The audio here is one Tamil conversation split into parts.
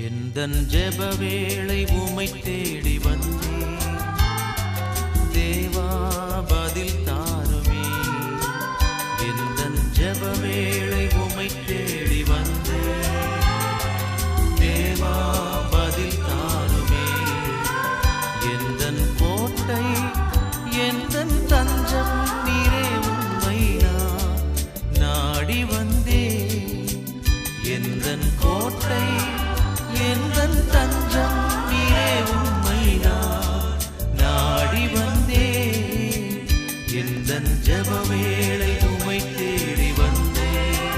எந்தன் ஜெப வேளை உம்மை தேடி வந்தேன் தேவா பதில் தாருமே. எந்தன் ஜெப வேளை உம்மை தேடி வந்தேன் தேவா பதில் தாருமே. எந்தன் கோட்டை எந்தன் தஞ்சம் நீரே உம்மை நாடி வந்தேன். எந்தன் கோட்டை எந்தன் தஞ்சம் நீரே உம்மை நாடி வந்தேன். எந்தன் ஜெப வேளை உம்மை தேடி வந்தேன்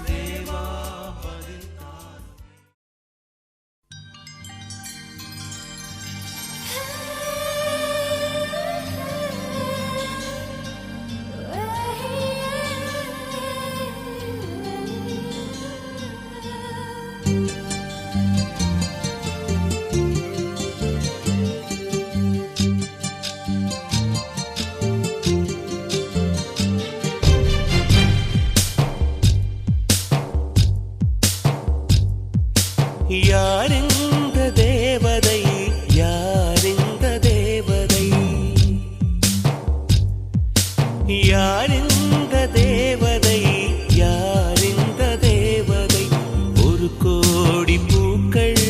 தேவா பதில் தாரும். யாரிந்த தேவதை யாரிந்த தேவதை யாரிந்த தேவதை யாரிந்த தேவதை ஒரு கோடி பூக்கள்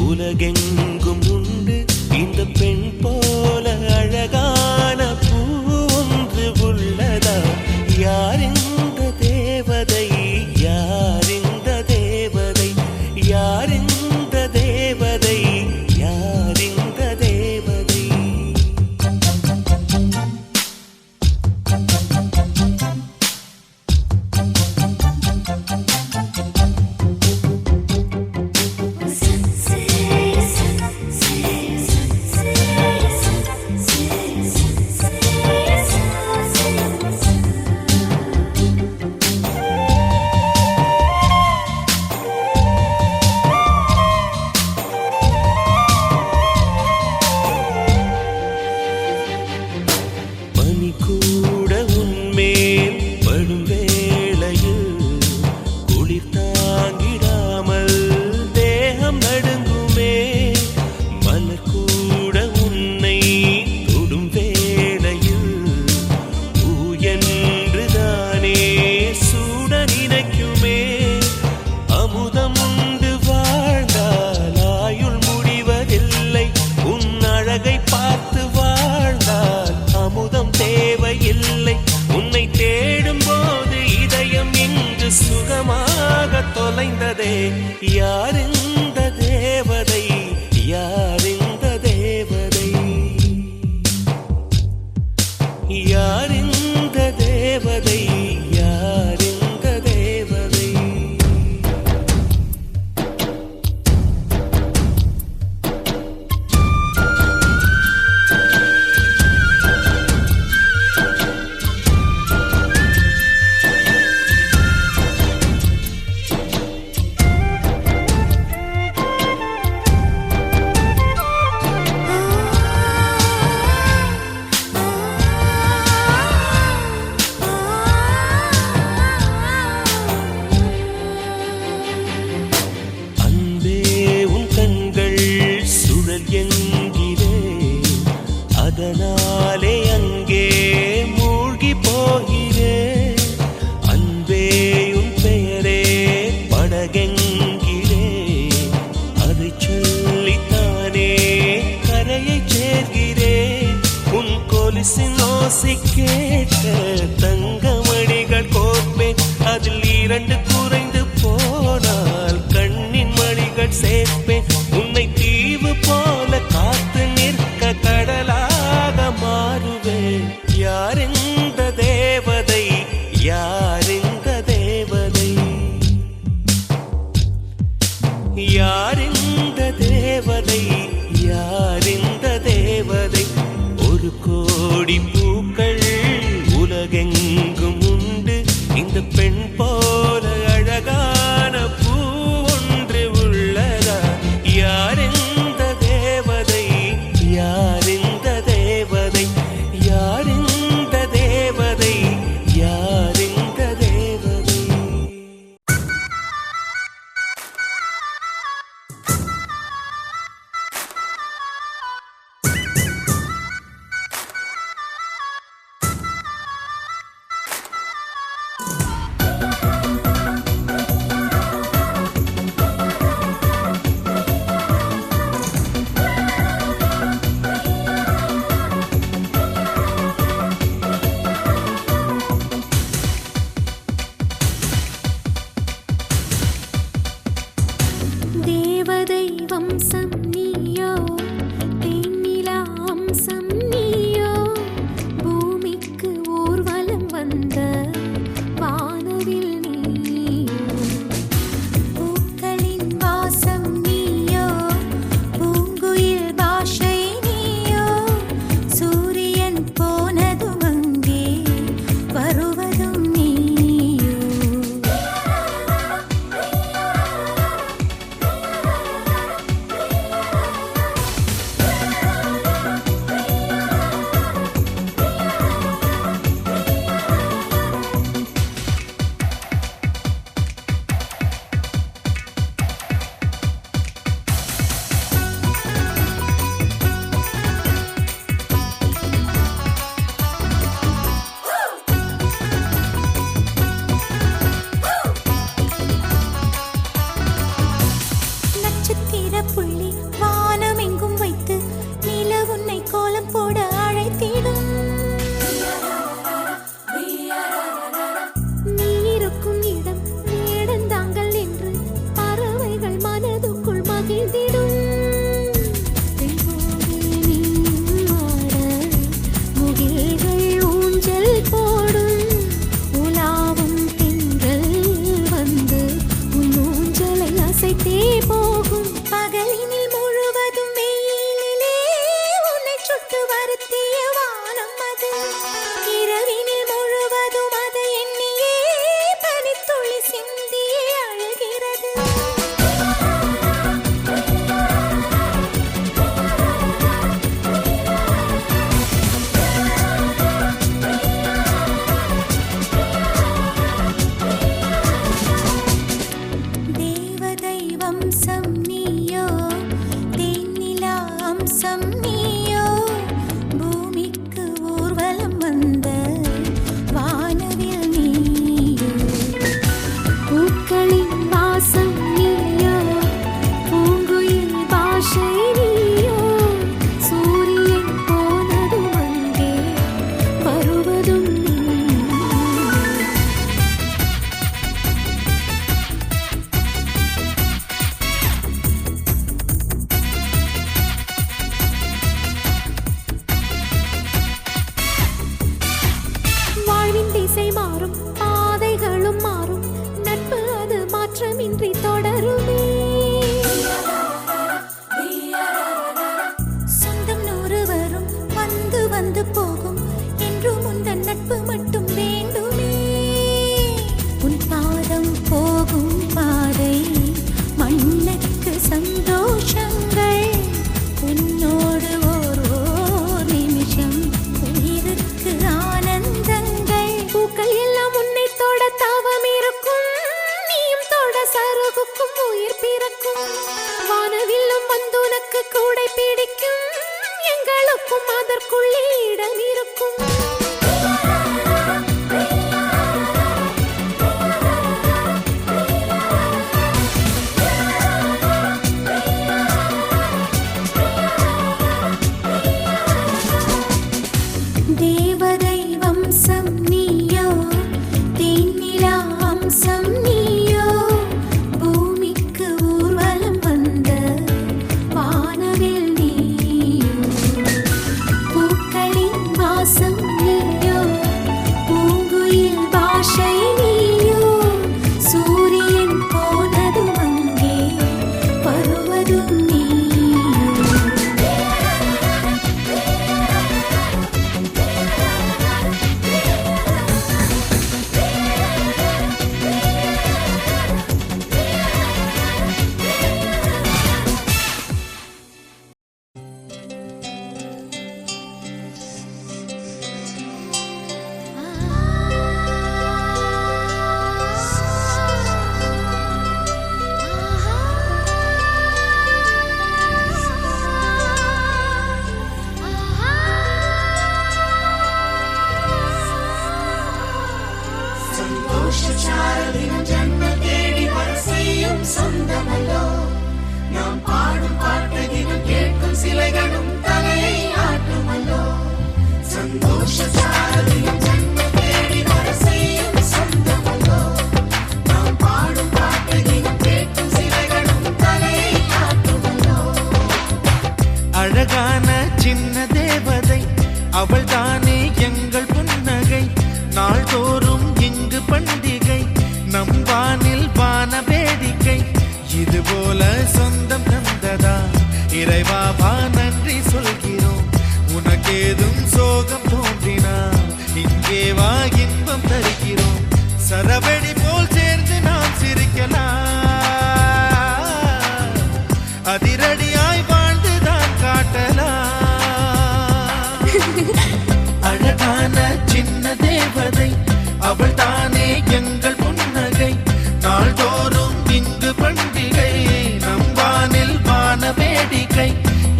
உலகெங்கும் உண்டு இந்த பெண் போல அழகான பூ ஒன்று உள்ளதா யாரிந்த தேவதை யாரிந்த தேவதை யாரிந்த தேவதை யாரிந்த தேவதை தொலைந்ததே யாரிந்த தேவதை யாரிந்த தேவதை யாரிந்த தேவதை யாரிந்த தேவதை அதனாலே அங்கே மூழ்கி போகிறேன் அன்பே உன் பெயரே படகெங்கிலே அதை சொல்லித்தானே கரையை சேர்கிறேன் உன் கொலுசின் ஓசை கேட்க தங்கமணிகள் கோர்ப்பேன் அதில் 2 குறைந்து போனால் கண்ணின் மணிகள் சேர்ப்பேன் உன்னை தீவு போல காத்து நிற்க கடலாக மாறுவேன் யாரிந்த தேவதை யாரிந்த தேவதை யாரிந்த தேவதை யாரிந்த தேவதை ஒரு கோடி பூக்கள் உலகெங்கும் உண்டு இந்த பெண் போல அழகான பூ ஒன்று உள்ளதா யாரிந்த தேவதை யாரிந்த தேவதை யாரிந்த தேவதை யாரிந்த தேவதை தேவதை வம்சம் நீயோ தேனிலா அம்சம் நீயோ பூமிக்கு ஊர்வலம் வந்த வானவில் நீயோ பூக்களின் வாசம் நீயோ பூங்குயில் பாஷை நீயோ சூரியன் போனதும் அங்கே வருவதும் நீயோ. புள்ளி வானம் எங்கும் வைத்து நில உன்னை கோலம் போட அழைத்திடும். நீ இருக்கும் இடம் வேடந்தாங்கள் என்று பறவைகள் மனதுக்குள் மகிழ்ந்திடும். முகில்கள் ஊஞ்சல் போடும், உலாவும் திங்கள் வந்து உன் ஊஞ்சலை அசைத்தே போகும். பகலினில் முழுவதும் வெயிலிலே உன்னை சுட்டு வருத்திய வானம் அது, இரவினில் முழுவதும் அதை எண்ணியே பனித்துளி சிந்தியே அழுகிறது. தேவதை வம்சம் நீயோ, தேனிலா அம்சம் நீயோ, பூமிக்கு ஊர்வலம் வந்த வானவில் நீயோ. பூக்களின் வாசம் நீயோ, பூங்குயில் பாஷை நீயோ, சூரியன் போனதும் அங்கே வருவதும் நீயோ. வாழ்வின் திசை மாறும், பாதைகளும் மாறும், நட்பு அது மாற்றமின்றி தொடருமே. சொந்தம் 100 வரும், வந்து வந்து போகும், என்றும் உந்தன் நட்பு மட்டும் வேண்டுமே. உன் பாதம் போகும் பாதை மண்ணுக்கு சந்தோஷங்கள், உன்னோடு ஓர் நிமிஷம் உயிருக்கு ஆனந்தங்கள். பூக்கள் எல்லாம் உன்னை தொட தவம் இருக்கும், நீயும் தொட சருகுக்கும் உயிர் பிறக்கும். வானவில்லும் வந்து உனக்கு கூடை பிடிக்கும், எங்களுக்கும் அதற்குள்ளே இடம் இருக்கும். தேவதை வம்சம் நீயோ, தேனிலா அம்சம் நீயோ, பூமிக்கு ஊர்வலம் வந்த வானவில் நீயோ. பூக்களின் வாசம் நீயோ, பூங்குயில் பாஷை நீயோ, சூரியன் போனதும் அங்கே வருவதும் நீயோ. சந்தோஷச்சாரதினம் ஜன்ம தேடி வர செய்யும் சொந்தமல்லோ, நாம் பாடும் பாட்டை தினம் கேட்கும் சிலைகளும் தலையை ஆட்டுமல்லோ. சந்தோஷச்சாரதினம் ஜன்ம தேடி வர செய்யும் சொந்தமல்லோ, நாம் பாடும் பாட்டை தினம் கேட்கும் சிலைகளும் தலையை ஆட்டுமல்லோ. அழகான சின்ன தேவதை அவள் தானே எங்கள் புன்னகை, நாள்தோறும் இங்கு பண்டிகை, நம் வானில் வான வேடிக்கை. இதுபோல சொந்தம் தந்ததா இறைவா, வா நன்றி சொல்கிறோம். உனக்கேதும் சோகம் தோன்றினா இங்கே வா இன்பம் தருகிறோம். சரவெடி போல் சேர்ந்து நாம் சிரிக்கலாம், அதிரடியாய் வாழ்ந்துதான் காட்டலாம். அழகான சின்ன தேவதை அவள் தானே எங்கள் புன்னகை, நாள்தோறும் இங்கு பண்டிகை, நம் வானில் வான வேடிக்கை.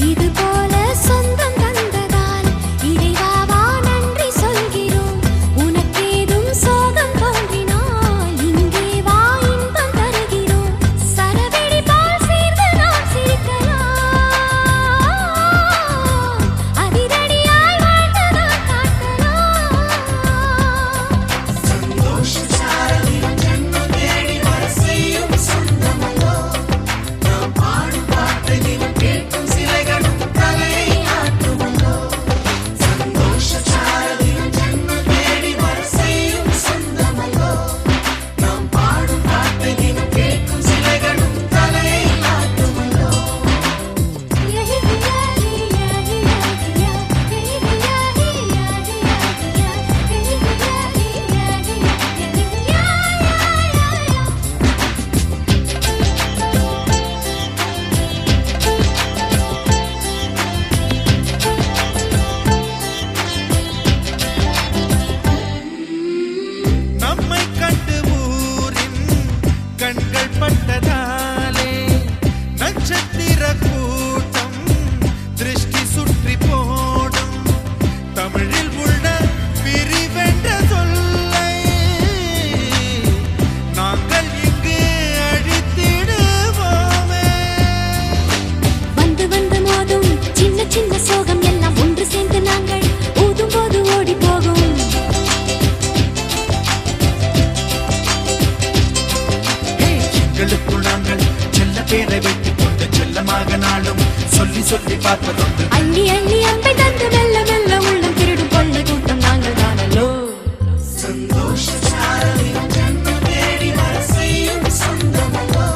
இது போல சொந்தம் தந்ததால் இறைவா வா நன்றி சொல்கிறோம். உனக்கேதும் சோகம் தோன்றினால் இங்கே வா இன்பம் தருகிறோம். சரவெடி போல் சேர்ந்து நாம் சிரிக்கலாம். பேரை வைத்துக் கொண்டு செல்லமாக நாளும் சொல்லி சொல்லி பார்ப்பதுண்டு. அள்ளி அள்ளி அன்பை தந்து மெல்ல மெல்ல உள்ளம் திருடும் கொள்ளை கூட்டம் நாங்கள் தானல்லோ. சந்தோஷ சாரலின் ஜன்னல் தேடி வர செய்யும் சொந்தமல்லோ.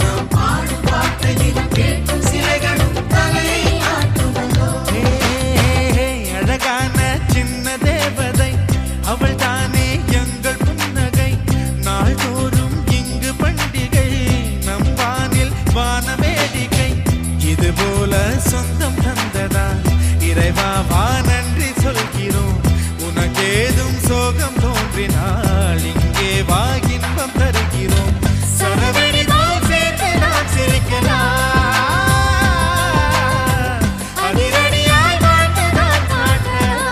நாம் பாடும் பாட்டை தினம் கேட்கும் சிலைகளும் தலையை ஆட்டுமல்லோ. அழகான சின்ன தேவதை அவள் தானே எங்கள் புன்னகை. நாள்தோறும் இங்கு பண்டிகை நம் வானில் வான வேடிக்கை. இது போல சொந்தம் தந்ததா இறைவா வா நன்றி சொல்கிறோம். உனக்கேதும் சோகம் தோன்றினால் இங்கே வா இன்பம் தருகிறோம். சரவெடி போல் சேர்ந்து நாம் சிரிக்கலாம். அதிரடியாய் வாழ்ந்து நாம் காட்டலாம்.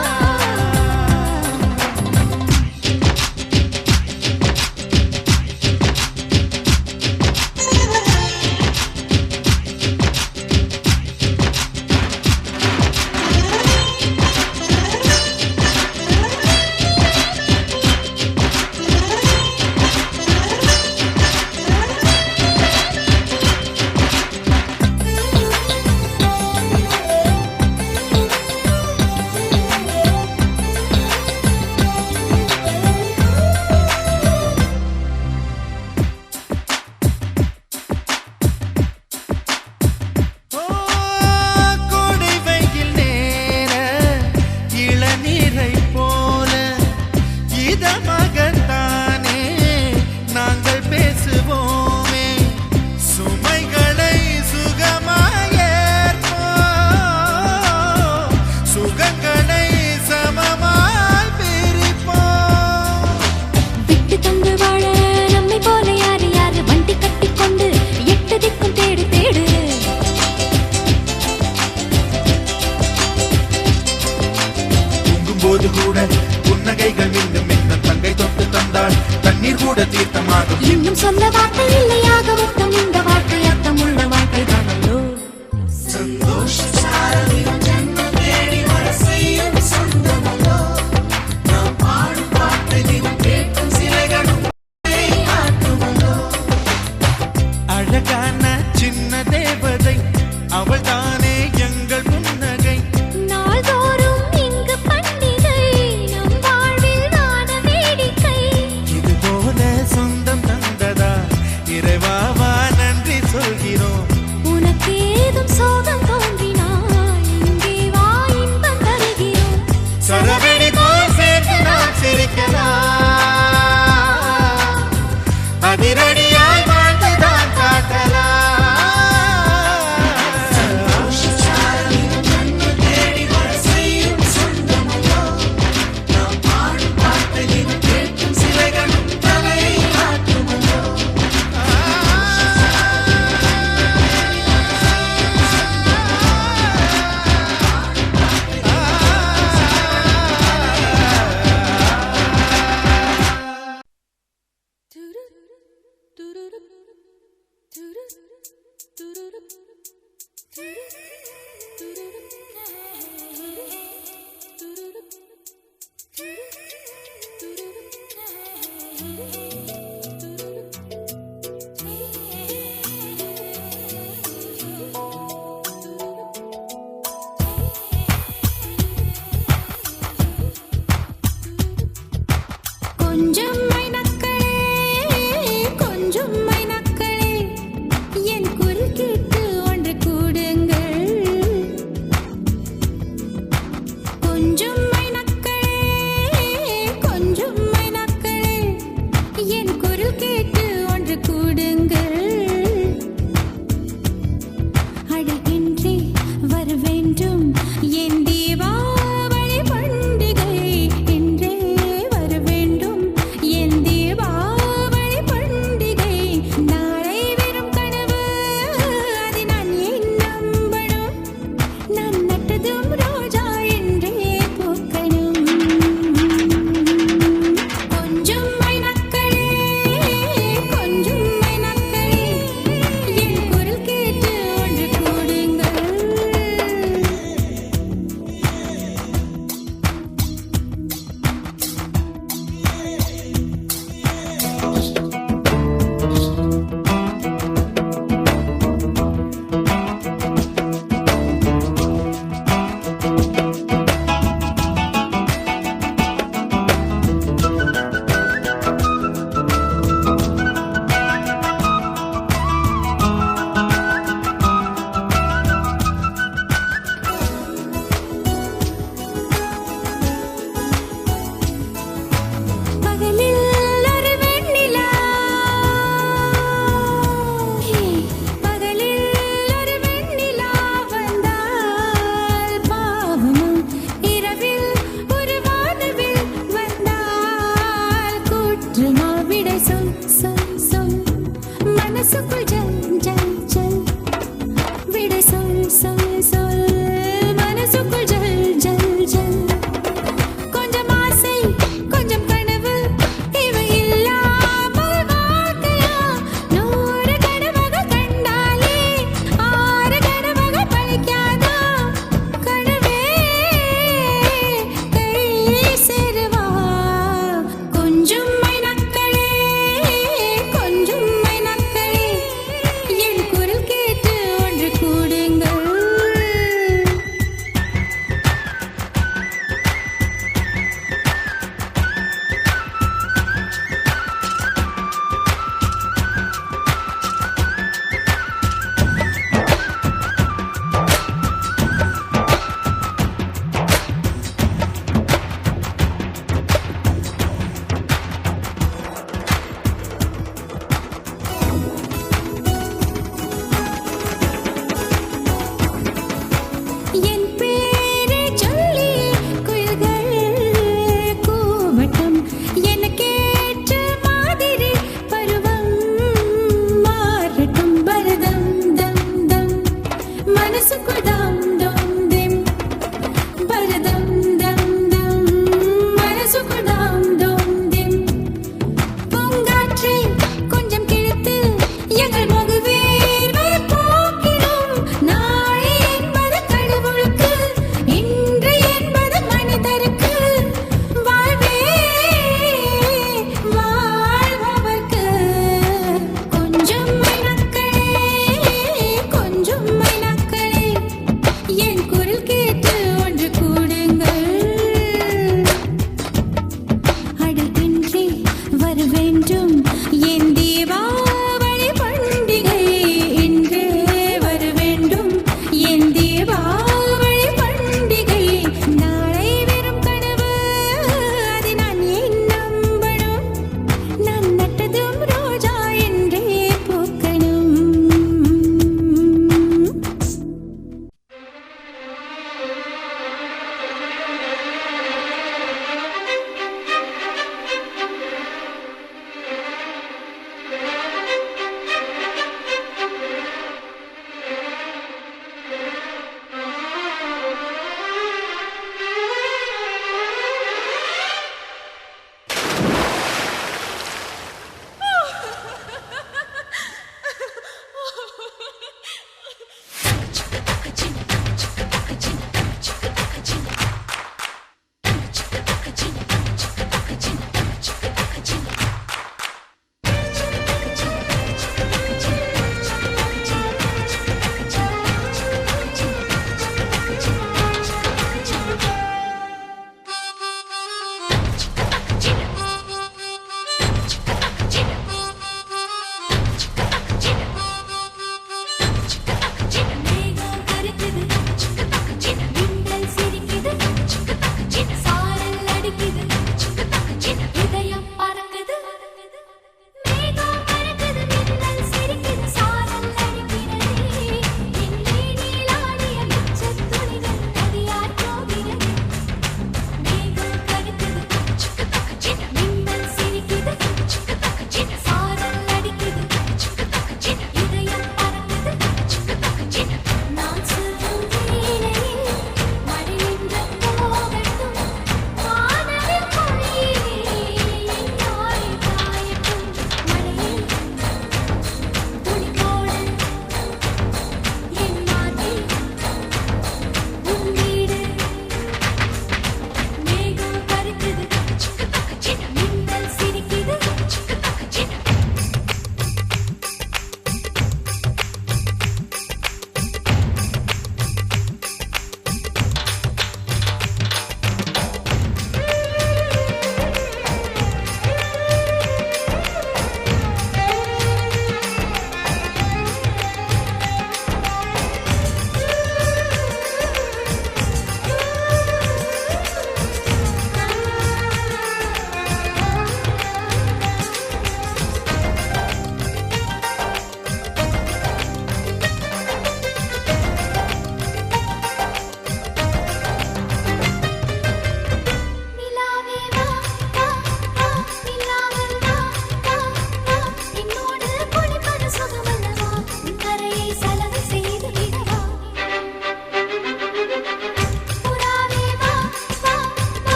கோடை வெயில் நேர இளநீரை போல இதமாகத்தானே நாங்கள் பேசுவோமே. சுமைகளை சுகமாயேற்போம், சுகங்களை சமமாய் பிரிப்போம். விட்டு தந்து வாழ நம்மை போல யாரு யாரு வண்டி கட்டிக்கொண்டு எட்டு திக்கும் தேடு தேடு. தூங்கும்போது கூட புன்னகைகள் மீண்டும் இந்த தங்கை தொட்டு தந்தாள் தண்ணீர் கூட தீர்த்தமாகும். இன்னும் சொல்ல வார்த்தை இல்லையாக மொத்தம் இந்த வாழ்க்கை அர்த்தம் உள்ள வாழ்க்கை தானல்லோ. சந்தோஷ சாரலின் ஜன்னல் தேடி வர செய்யும் சொந்தமல்லோ. நாம் பாடும் பாட்டை தினம் கேட்கும் சிலைகளும் தலையை ஆட்டுமல்லோ. அழகான சின்ன தேவதை அவள் தானே எங்கள் புன்னகை. நாள்தோறும் இங்கு பண்டிகை நம் வாழ்வில் வான வேடிக்கை. இது போல சொந்தம் தந்ததா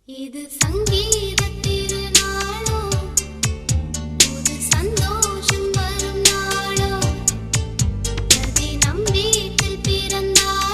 இது சங்கீத திருநாளோ புது சந்தோஷம் வரும் நாளோ பிரதி நம் வீட்டில் பிறந்தார்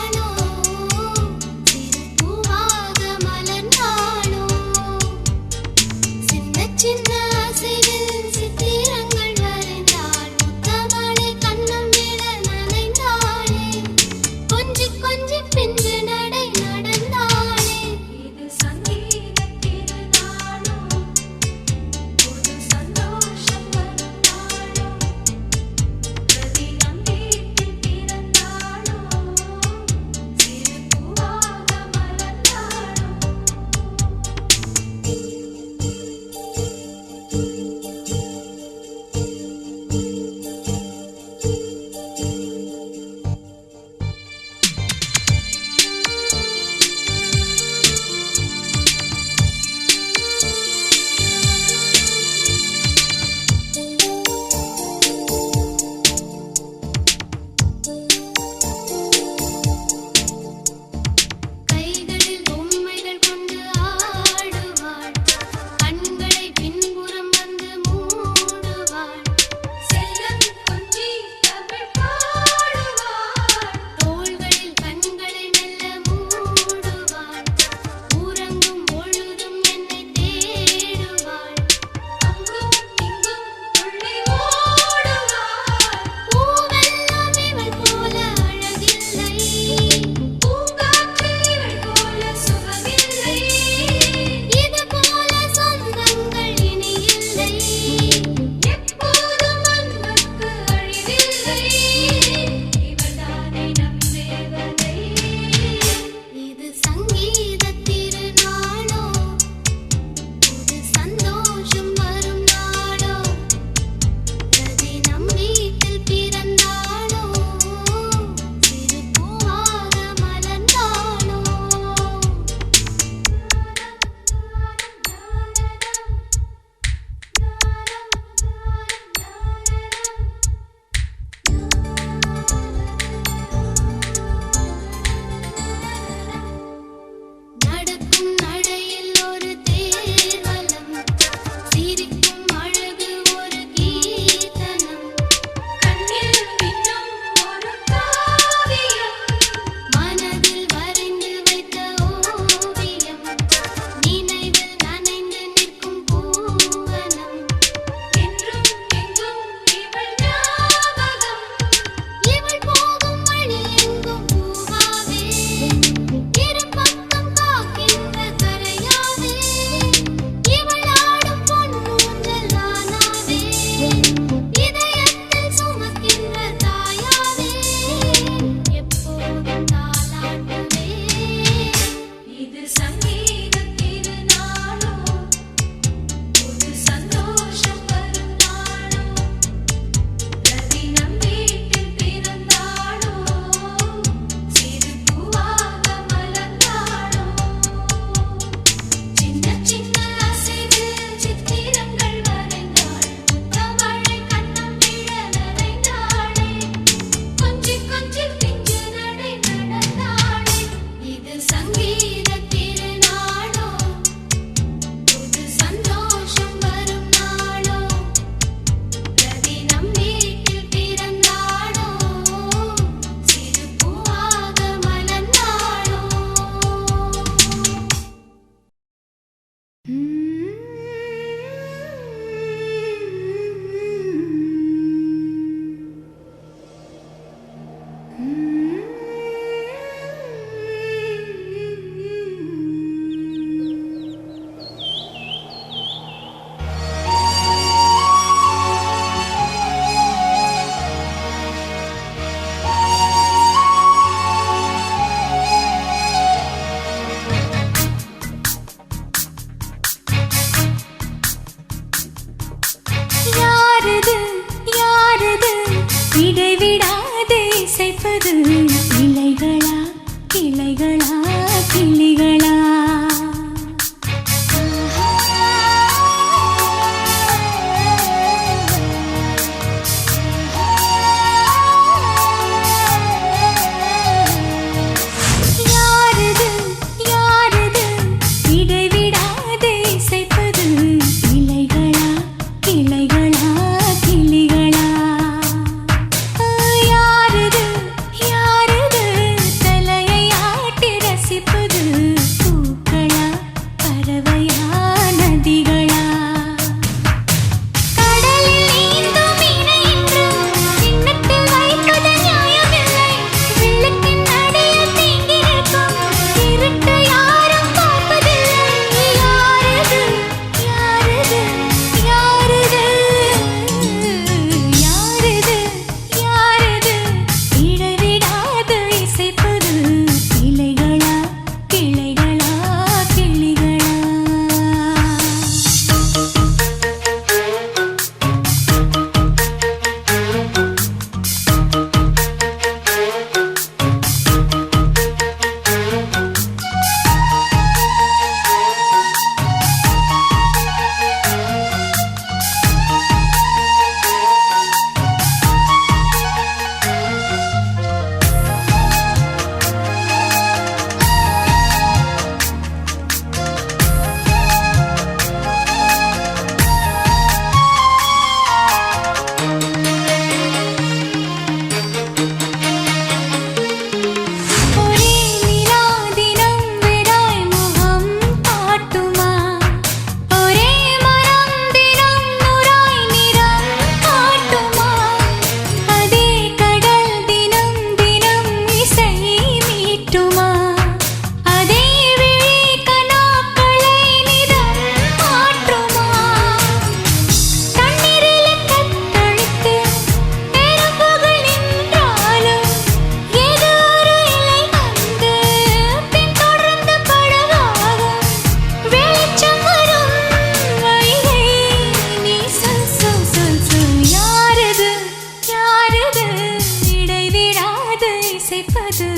வளர்வது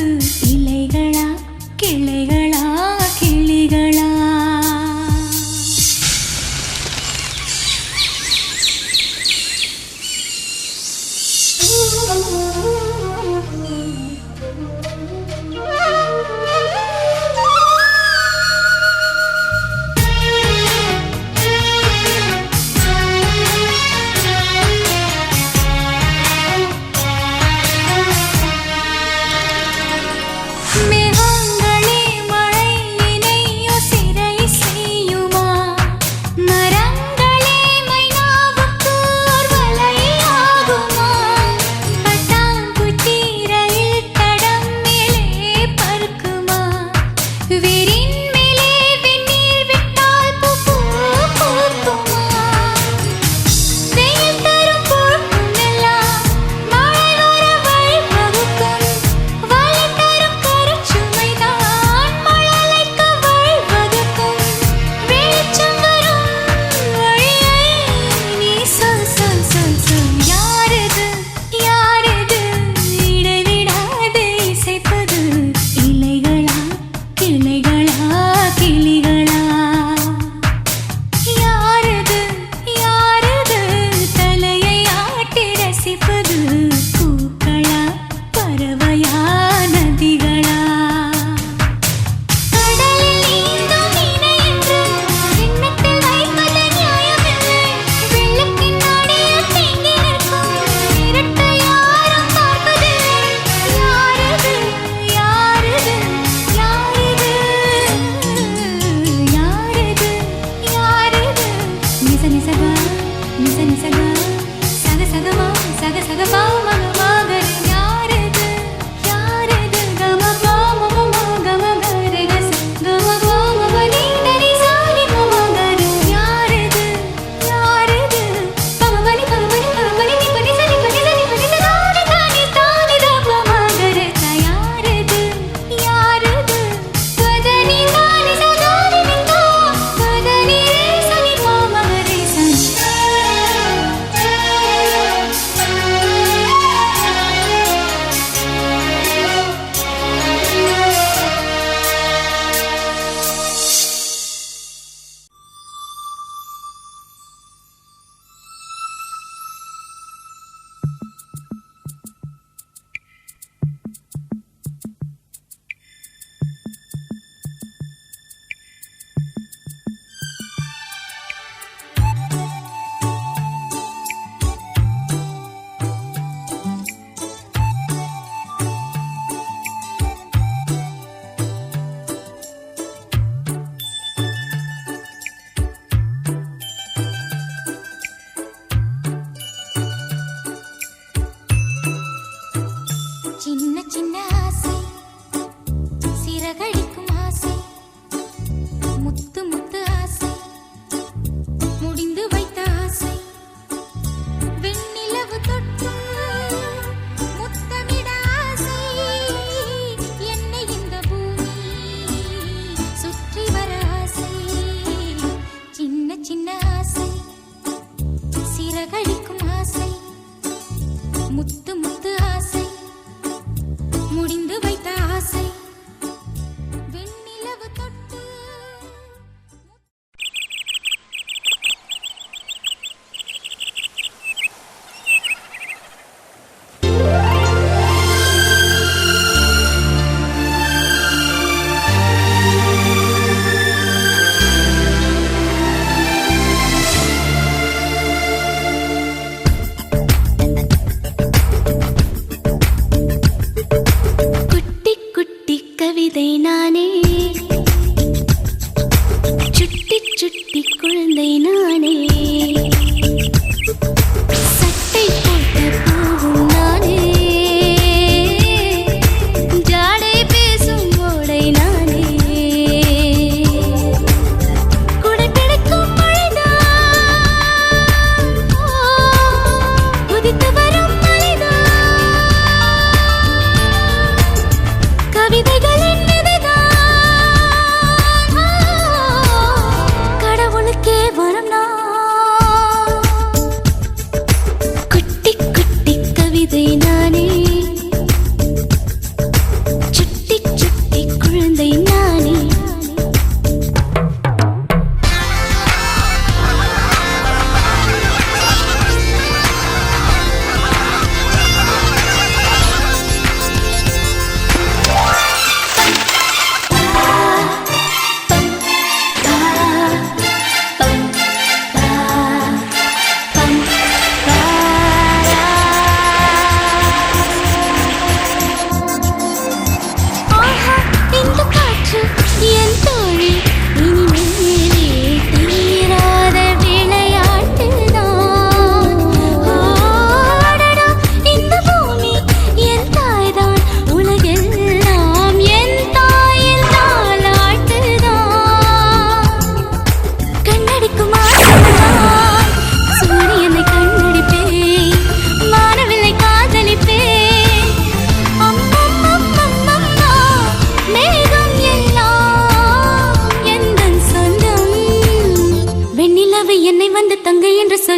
இலைகளா கிளைகளா கிளிகளா கவிதைகளின் விதைதான்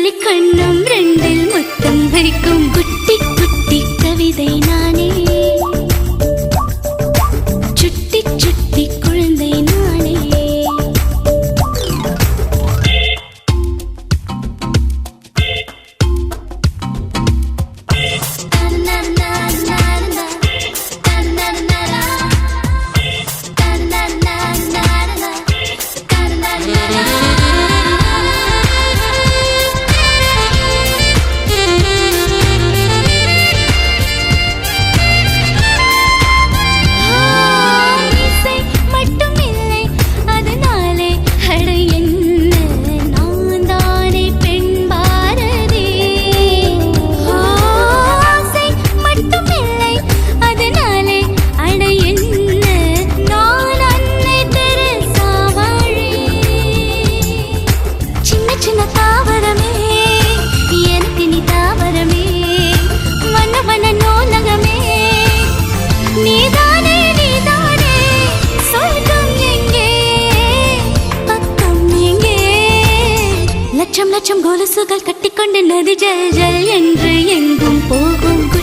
சொல்லி கண்ணும் ரெண்டில் முத்தம் வைக்கும் குட்டி குட்டி கவிதை நானே, சுட்டி சுட்டி குழந்தை நானே. லட்சம் லட்சம் கொலுசுகள் கட்டிக்கொண்டு நதி ஜல் ஜல் என்று எங்கும் போகும்.